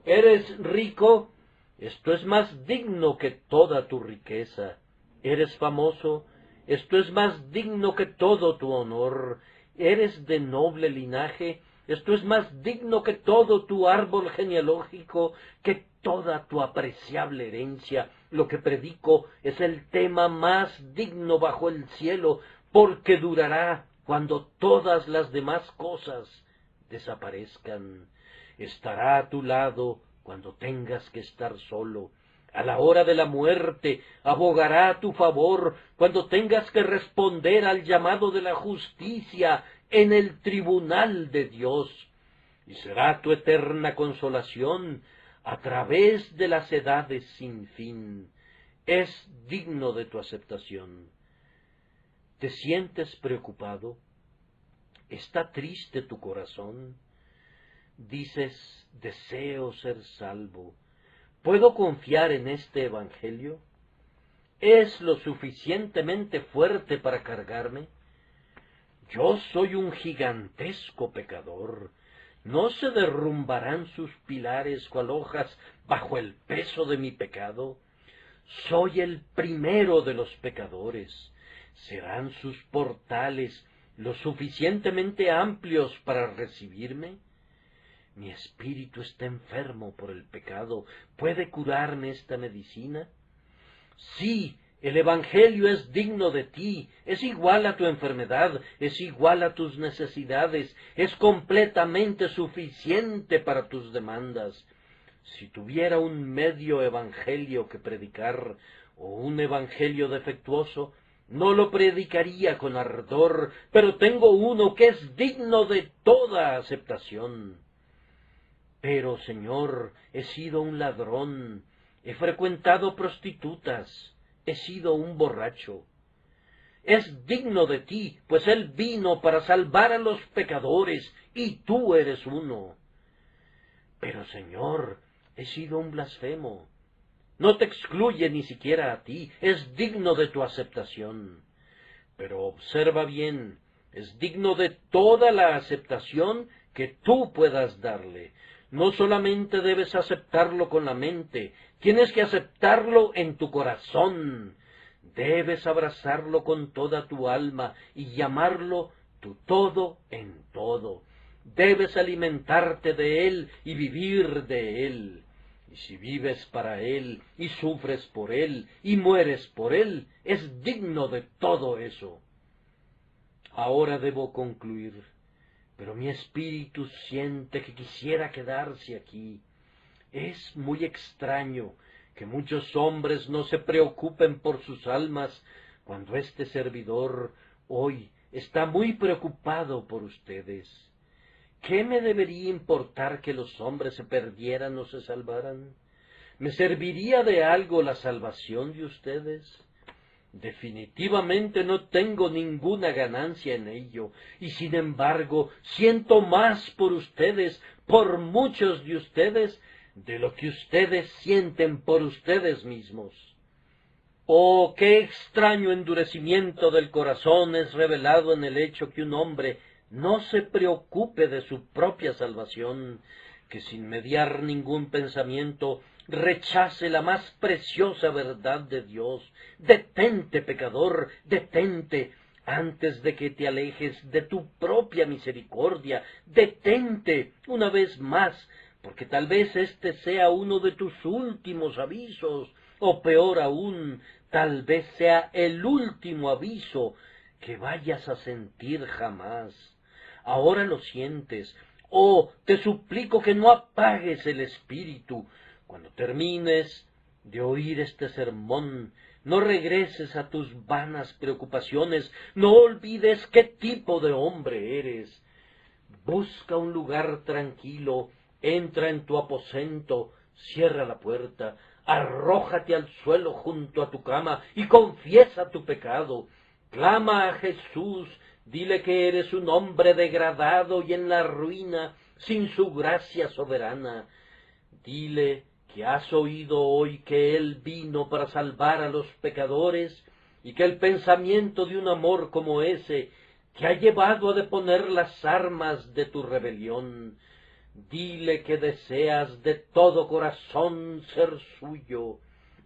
¿Eres rico? Esto es más digno que toda tu riqueza. ¿Eres famoso? Esto es más digno que todo tu honor. ¿Eres de noble linaje? Esto es más digno que todo tu árbol genealógico, que toda tu apreciable herencia. Lo que predico es el tema más digno bajo el cielo, porque durará cuando todas las demás cosas desaparezcan. Estará a tu lado cuando tengas que estar solo. A la hora de la muerte abogará a tu favor cuando tengas que responder al llamado de la justicia en el tribunal de Dios. Y será tu eterna consolación a través de las edades sin fin. Es digno de tu aceptación. ¿Te sientes preocupado? ¿Está triste tu corazón? Dices, deseo ser salvo. ¿Puedo confiar en este Evangelio? ¿Es lo suficientemente fuerte para cargarme? Yo soy un gigantesco pecador. ¿No se derrumbarán sus pilares cual hojas bajo el peso de mi pecado? Soy el primero de los pecadores. ¿Serán sus portales lo suficientemente amplios para recibirme? Mi espíritu está enfermo por el pecado. ¿Puede curarme esta medicina? Sí, el Evangelio es digno de ti, es igual a tu enfermedad, es igual a tus necesidades, es completamente suficiente para tus demandas. Si tuviera un medio evangelio que predicar, o un evangelio defectuoso, no lo predicaría con ardor, pero tengo uno que es digno de toda aceptación. Pero, Señor, he sido un ladrón, he frecuentado prostitutas, he sido un borracho. Es digno de ti, pues Él vino para salvar a los pecadores, y tú eres uno. Pero, Señor, he sido un blasfemo. No te excluye ni siquiera a ti, es digno de tu aceptación. Pero observa bien, es digno de toda la aceptación que tú puedas darle. No solamente debes aceptarlo con la mente, tienes que aceptarlo en tu corazón. Debes abrazarlo con toda tu alma y llamarlo tu todo en todo. Debes alimentarte de él y vivir de él. Y si vives para él, y sufres por él, y mueres por él, es digno de todo eso. Ahora debo concluir, pero mi espíritu siente que quisiera quedarse aquí. Es muy extraño que muchos hombres no se preocupen por sus almas, cuando este servidor hoy está muy preocupado por ustedes. ¿Qué me debería importar que los hombres se perdieran o se salvaran? ¿Me serviría de algo la salvación de ustedes? Definitivamente no tengo ninguna ganancia en ello, y sin embargo siento más por ustedes, por muchos de ustedes, de lo que ustedes sienten por ustedes mismos. Oh, qué extraño endurecimiento del corazón es revelado en el hecho que un hombre no se preocupe de su propia salvación, que sin mediar ningún pensamiento rechace la más preciosa verdad de Dios. Detente, pecador, detente, antes de que te alejes de tu propia misericordia. Detente una vez más, porque tal vez este sea uno de tus últimos avisos, o peor aún, tal vez sea el último aviso que vayas a sentir jamás. Ahora lo sientes. Oh, te suplico que no apagues el espíritu. Cuando termines de oír este sermón, no regreses a tus vanas preocupaciones, no olvides qué tipo de hombre eres. Busca un lugar tranquilo, entra en tu aposento, cierra la puerta, arrójate al suelo junto a tu cama y confiesa tu pecado. Clama a Jesús, dile que eres un hombre degradado y en la ruina, sin su gracia soberana. Dile que has oído hoy que Él vino para salvar a los pecadores, y que el pensamiento de un amor como ese te ha llevado a deponer las armas de tu rebelión. Dile que deseas de todo corazón ser suyo.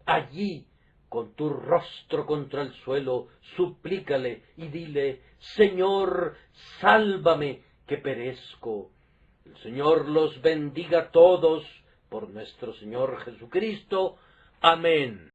Allí, con tu rostro contra el suelo, suplícale y dile: Señor, sálvame, que perezco. El Señor los bendiga a todos, por nuestro Señor Jesucristo. Amén.